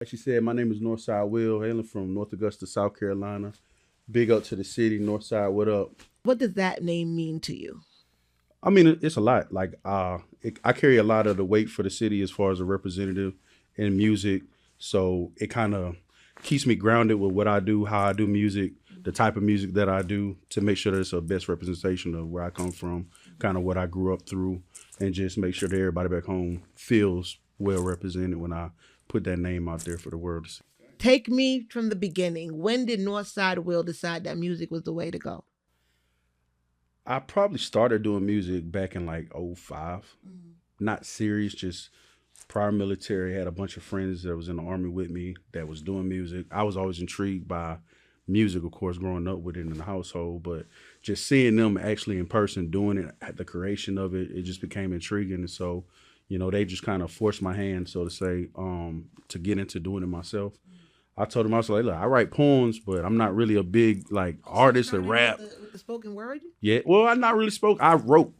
Like she said, my name is Northside Will, hailing from North Augusta, South Carolina. Big up to the city, Northside. What up? What does that name mean to you? I mean, it's a lot. I carry a lot of the weight for the city as far as a representative in music. So it kind of keeps me grounded with what I do, how I do music, the type of music that I do, to make sure that it's a best representation of where I come from, kind of what I grew up through, and just make sure that everybody back home feels well represented when I put that name out there for the world to see. Take me from the beginning. When did Northside Will decide that music was the way to go? I probably started doing music back in like '05. Not serious, just prior military. Had a bunch of friends that was in the army with me that was doing music. I was always intrigued by music, of course, growing up with it in the household, but just seeing them actually in person doing it, at the creation of it, it just became intriguing. And so, they just kind of forced my hand, so to say, to get into doing it myself. I told him, I was like, look, I write poems, but I'm not really a big like artist or rap. With the spoken word? Yeah, well, I not really spoke. I wrote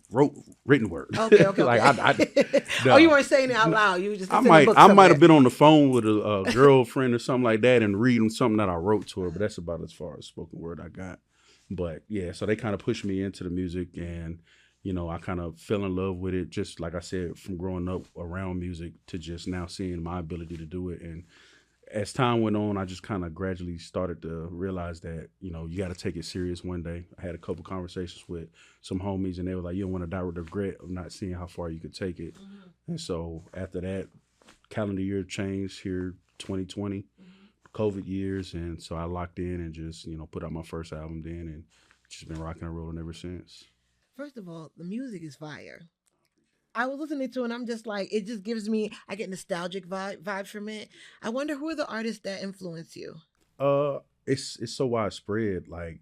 written word. Okay, okay, like okay. no. Oh, you weren't saying it out loud. You were just I it's in the might book I might somewhere. have been on the phone with a girlfriend or something like that and reading something that I wrote to her, but that's about as far as spoken word I got. But yeah, so they kind of pushed me into the music, and I kind of fell in love with it. Just like I said, from growing up around music to just now seeing my ability to do it. And as time went on, I just kind of gradually started to realize that, you got to take it serious one day. I had a couple conversations with some homies, and they were like, you don't want to die with regret of not seeing how far you could take it. And so after that, calendar year changed here, 2020, COVID years. And so I locked in and just, put out my first album then, and just been rocking and rolling ever since. First of all, the music is fire. I was listening to it and I'm just like, it just gives me, I get nostalgic vibes from it. I wonder who are the artists that influence you? It's so widespread. Like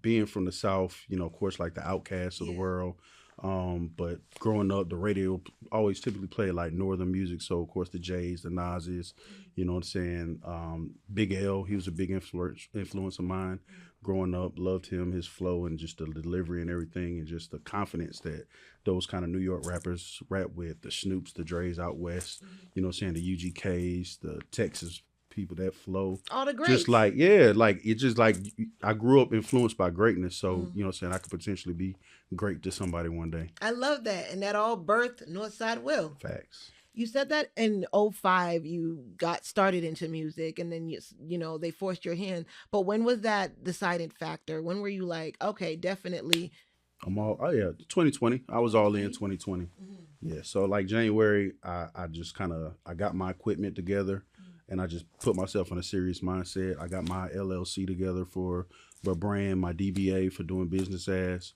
being from the South, of course, like the outcasts of the Yeah. world. But growing up, the radio always typically played like northern music. So of course, the Jays, the Nas's, you know what I'm saying. Big L, he was a big influence of mine. Growing up, loved him, his flow, and just the delivery and everything, and just the confidence that those kind of New York rappers rap with. The Snoops, the Dre's out west, you know what I'm saying, the UGKs, the Texas people that flow. All the Just greats. like, yeah, like it's just like I grew up influenced by greatness. So, Mhm. you know what I'm saying, I could potentially be great to somebody one day. I love that. And that all birthed Northside Will. Facts. You said that in '05 you got started into music and then they forced your hand. But when was that deciding factor? When were you like, okay, definitely Oh yeah, 2020. I was all in 2020? 2020. Mhm. Yeah. So like January, I just kind of, I got my equipment together and I just put myself in a serious mindset. I got my LLC together for the brand, my DBA for doing business as.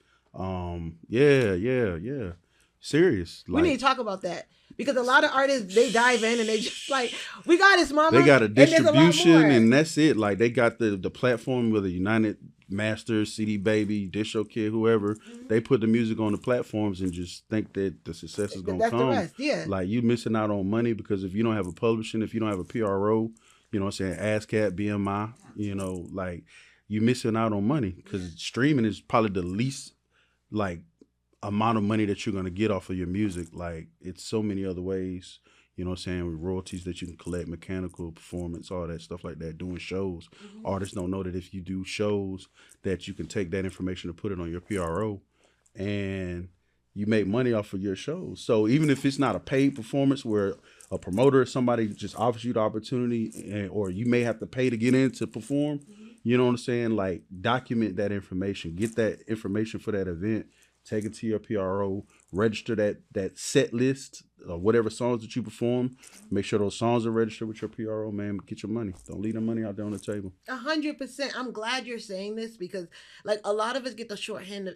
Yeah, yeah, yeah. Serious. We need Like to talk about that because a lot of artists they dive in and they just like, we got this, they mama, got a and there's a lot distribution more. and that's it. Like they got the platform with the United Masters, CD Baby, DistroKid, whoever. They Mhm. put the music on the platforms and just think that the success is gonna That's the come. rest, yeah. Like you missing out on money because if you don't have a publishing, if you don't have a PRO, you know what I'm saying, ASCAP, BMI, like you missing out on money because streaming is probably the least like amount of money that you're gonna get off of your music. Like it's so many other ways, you know what I'm saying, with royalties that you can collect, mechanical performance, all that stuff like that, doing shows. Mhm. Artists don't know that if you do shows that you can take that information and put it on your PRO and you make money off of your shows. So even if it's not a paid performance where a promoter or somebody just offers you the opportunity or you may have to pay to get in to perform, you know what I'm saying? Like document that information, get that information for that event, take it to your PRO, register that set list of whatever songs that you perform. Make sure those songs are registered with your PRO, man. Get your money. Don't leave the money out there on the table. 100%. I'm glad you're saying this because, like, a lot of us get the short end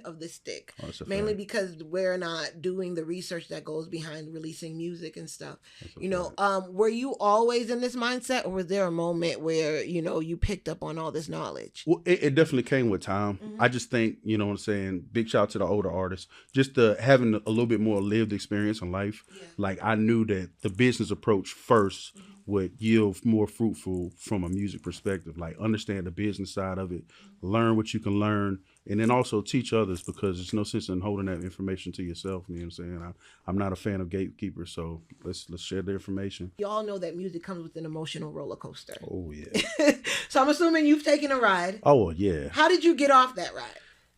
of the stick, Oh, that's a mainly fact. because we're not doing the research that goes behind releasing music and stuff. That's a fact. Were you always in this mindset, or was there a moment where you picked up on all this knowledge? Well, it definitely came with time. Hmm. I just think, you know what I'm saying, big shout out to the older artists, just having a little bit more lived experience in life. Yeah. Like I knew that the business approach first would yield more fruitful from a music perspective. Like understand the business side of it, learn what you can learn, and then also teach others, because there's no sense in holding that information to yourself. You know what I'm saying? I'm not a fan of gatekeepers, so let's share the information. You all know that music comes with an emotional roller coaster. Oh yeah. So I'm assuming you've taken a ride. Oh yeah. How did you get off that ride?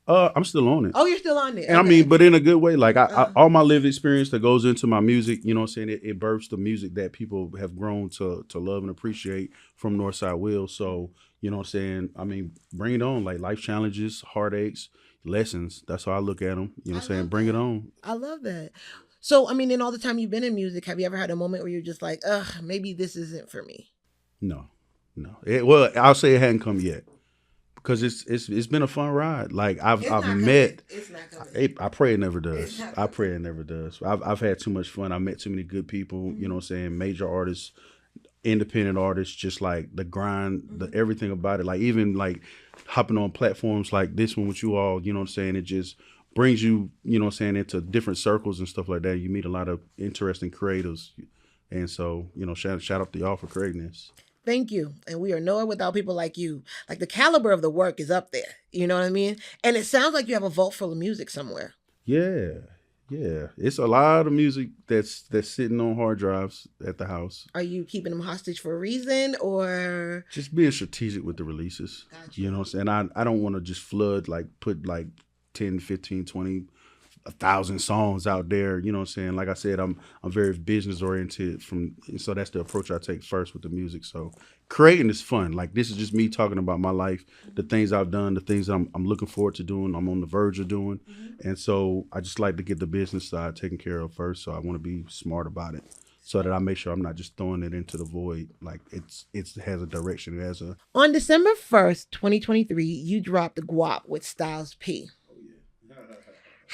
I'm still on it. Oh, you're still on there. And okay. I mean, but in a good way. Like all my lived experience that goes into my music, you know what I'm saying? It births the music that people have grown to love and appreciate from Northside Will. So, you know what I'm saying? I mean, bring it on. Like life challenges, heartaches, lessons. That's how I look at them. You know what I'm saying? Bring it on. I love that. So, I mean, in all the time you've been in music, have you ever had a moment where you're just like, ugh, maybe this isn't for me? No. Well, I'll say it hadn't come yet. Because it's been a fun ride. Like I've met. It's not coming. I pray it never does. I pray it never does. I've had too much fun. I met too many good people. You know what I'm saying? Major artists, independent artists, just like the grind, the everything about it. Like even like hopping on platforms like this one with you all. You know what I'm saying? It just brings you, you know what I'm saying, into different circles and stuff like that. You meet a lot of interesting creators, and so you know, shout out to y'all for creating this. Thank you. And we are nowhere without people like you. Like the caliber of the work is up there. You know what I mean? And it sounds like you have a vault full of music somewhere. Yeah. It's a lot of music that's sitting on hard drives at the house. Are you keeping them hostage for a reason, or just being strategic with the releases? Gotcha. You know what I'm saying? I don't want to just flood, like put like 10, 15, 20, 1,000 songs out there. You know what I'm saying? Like I said, I'm very business oriented, so that's the approach I take first with the music. So creating is fun. Like this is just me talking about my life, the things I've done, the things I'm looking forward to doing, I'm on the verge of doing. And so I just like to get the business side taken care of first. So I want to be smart about it, so that I make sure I'm not just throwing it into the void. Like it has a direction. It has a. On December 1st, 2023, you dropped the Guap with Styles P.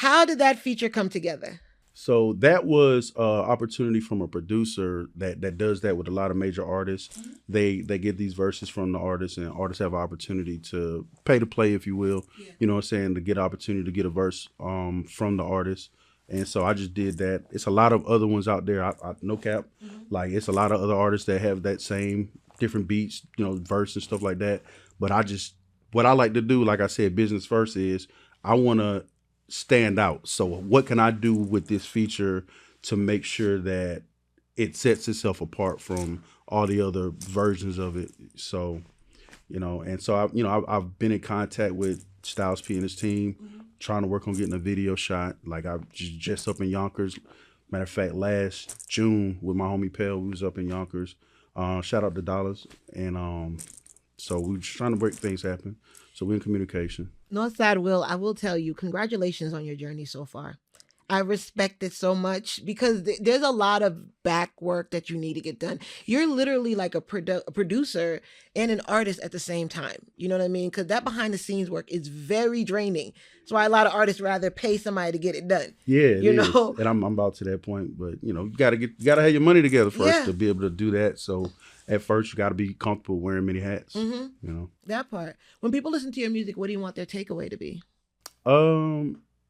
How did that feature come together? So that was an opportunity from a producer that does that with a lot of major artists. They get these verses from the artists, and artists have an opportunity to pay to play, if you will. Yeah. You know what I'm saying? To get an opportunity to get a verse from the artist. And so I just did that. It's a lot of other ones out there. No cap. Like it's a lot of other artists that have that same different beats, you know, verse and stuff like that. But what I like to do, like I said, business first, is I want to stand out. So what can I do with this feature to make sure that it sets itself apart from all the other versions of it? So, you know, and so I've been in contact with Styles P and his team, trying to work on getting a video shot. Like I just up in Yonkers. Matter of fact, last June with my homie Pell, we was up in Yonkers. Shout out to Dollars. And so we were just trying to make things happen. So we're in communication. Northside Will, I will tell you, congratulations on your journey so far. I respect it so much because there's a lot of back work that you need to get done. You're literally like a producer and an artist at the same time. You know what I mean? Because that behind the scenes work is very draining. That's why a lot of artists rather pay somebody to get it done. Yeah, you know. And I'm about to that point, but you know, you gotta have your money together first to be able to do that. So at first, you got to be comfortable wearing many hats. You know that part. When people listen to your music, what do you want their takeaway to be?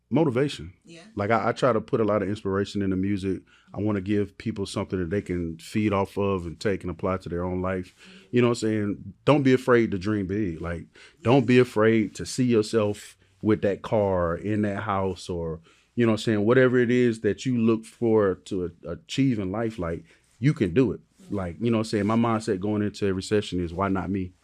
Motivation. Yeah. Like I try to put a lot of inspiration in the music. I want to give people something that they can feed off of and take and apply to their own life. You know what I'm saying? Don't be afraid to dream big. Like don't be afraid to see yourself with that car, in that house, or you know what I'm saying, whatever it is that you look for to achieve in life. Like you can do it. Like, you know what I'm saying? My mindset going into every session is why not me?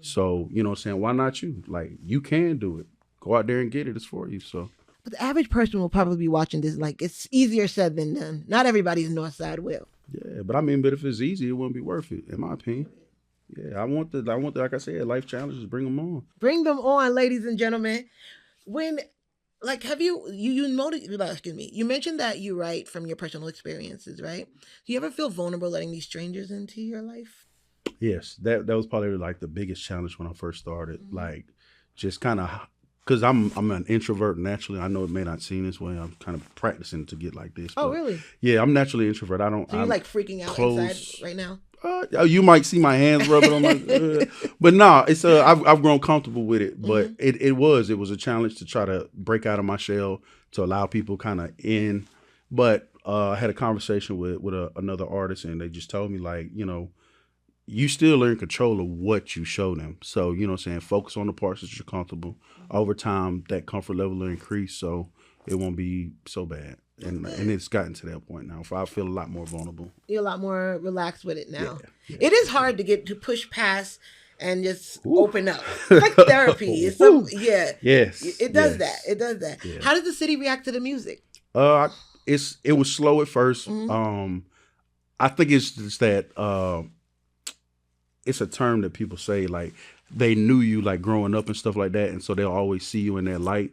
So, you know what I'm saying? Why not you? Like, you can do it. Go out there and get it. It's for you. So. But the average person will probably be watching this like it's easier said than done. Not everybody's Northside Will. Yeah, but I mean, but if it's easy, it wouldn't be worth it, in my opinion. Yeah, I want the like I said, life challenges, bring them on. Bring them on, ladies and gentlemen. When, like, have you mentioned that you write from your personal experiences, right? Do you ever feel vulnerable letting these strangers into your life? Yes, that was probably like the biggest challenge when I first started. Like, just kind of, because I'm an introvert naturally. I know it may not seem this way. I'm kind of practicing to get like this. Oh, really? Yeah, I'm naturally an introvert. So you're like freaking out inside right now? You might see my hands rubbing on my, but no, it's I've grown comfortable with it. But it was a challenge to try to break out of my shell to allow people kind of in. But I had a conversation with another artist, and they just told me like, you know, you still are in control of what you show them. So, you know what I'm saying? Focus on the parts that you're comfortable. Over time, that comfort level will increase, so it won't be so bad. And it's gotten to that point now. If I feel a lot more vulnerable. You're a lot more relaxed with it now. Yeah. It is hard to get to push past and just Ooh. open up. It's like therapy. It's some Yes. It does that. It does that. Yeah. How does the city react to the music? It was slow at 1st. I think it's just that it's a term that people say, like, they knew you like growing up and stuff like that, and so they'll always see you in that light.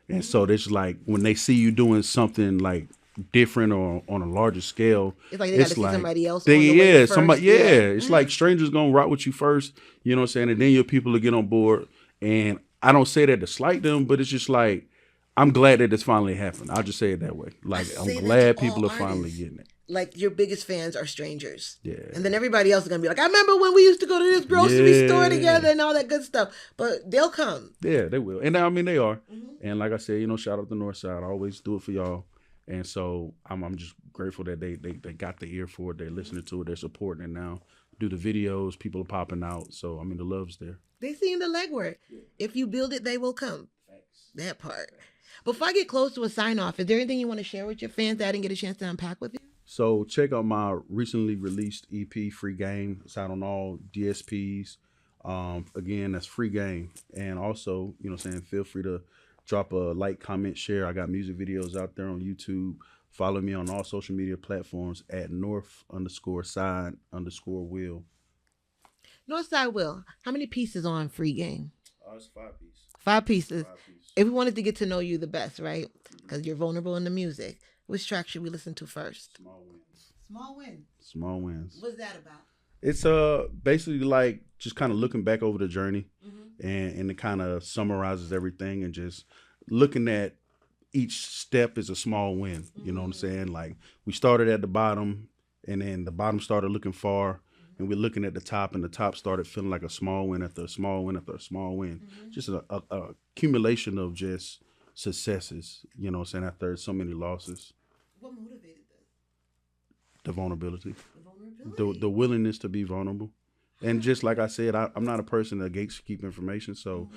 And so it's like when they see you doing something like different or on a larger scale, it's like they got to see somebody else. It's like strangers gonna rock with you first, you know what I'm saying, and then your people will get on board. And I don't say that to slight them, but it's just like, I'm glad that it's finally happened. I'll just say it that way. Like, I'm glad people are finally getting it. Like, your biggest fans are strangers. Yeah. And then everybody else is going to be like, I remember when we used to go to this grocery store together and all that good stuff. But they'll come. Yeah, they will. And I mean, they are. And like I said, you know, shout out the North Side. I always do it for y'all. And so I'm just grateful that they got the ear for it. They're listening to it. They're supporting it now. Do the videos. People are popping out. So, I mean, the love's there. They seen the legwork. If you build it, they will come. That part. Before I get close to a sign off, is there anything you want to share with your fans that I didn't get a chance to unpack with you? So check out my recently released EP, Free Game. It's out on all DSPs. Again, that's Free Game. And also, you know what I'm saying, feel free to drop a like, comment, share. I got music videos out there on YouTube. Follow me on all social media platforms at North_side_Will. Northside Will. How many pieces on Free Game? It's 5 pieces. 5 pieces. If we wanted to get to know you the best, right? Because you're vulnerable in the music. Which track should we listen to first? Small Wins. Small Wins. Small Wins. What's that about? It's basically like just kind of looking back over the journey, and it kind of summarizes everything, and just looking at each step is a small win. You know what I'm saying? Like, we started at the bottom, and then the bottom started looking far, and we're looking at the top, and the top started feeling like a small win after a small win after a small win. Just a accumulation of just successes, you know what I'm saying, after so many losses. What motivated this? The vulnerability. The willingness to be vulnerable. And just like I said, I'm not a person that gatekeep information, so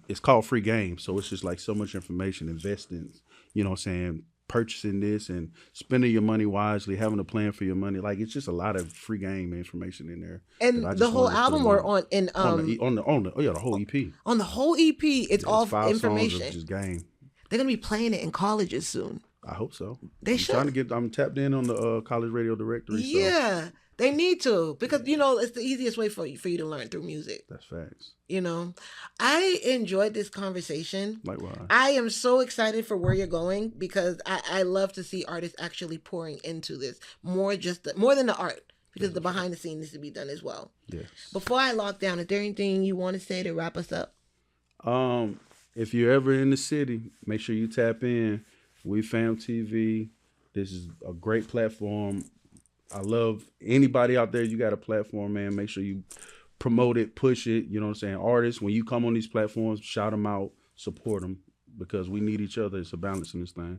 it's called Free Game. So it's just like so much information, investing, you know what I'm saying, purchasing this and spending your money wisely, having a plan for your money. Like, it's just a lot of free game information in there. And the whole album, or on the whole EP. On the whole EP, it's all 5 information. songs of just game. They're gonna be playing it in colleges soon. I hope so. They should. I'm tapped in on the college radio directory. Yeah, so they need to, because you know it's the easiest way for you to learn through music. That's facts. You know, I enjoyed this conversation. Likewise. I am so excited for where you're going, because I love to see artists actually pouring into this more than the art, because the behind the scenes needs to be done as well. Yes. Before I lock down, is there anything you want to say to wrap us up? If you're ever in the city, make sure you tap in. We Fam TV. This is a great platform. I love anybody out there. You got a platform, man. Make sure you promote it, push it. You know what I'm saying? Artists, when you come on these platforms, shout them out, support them, because we need each other. It's a balance in this thing.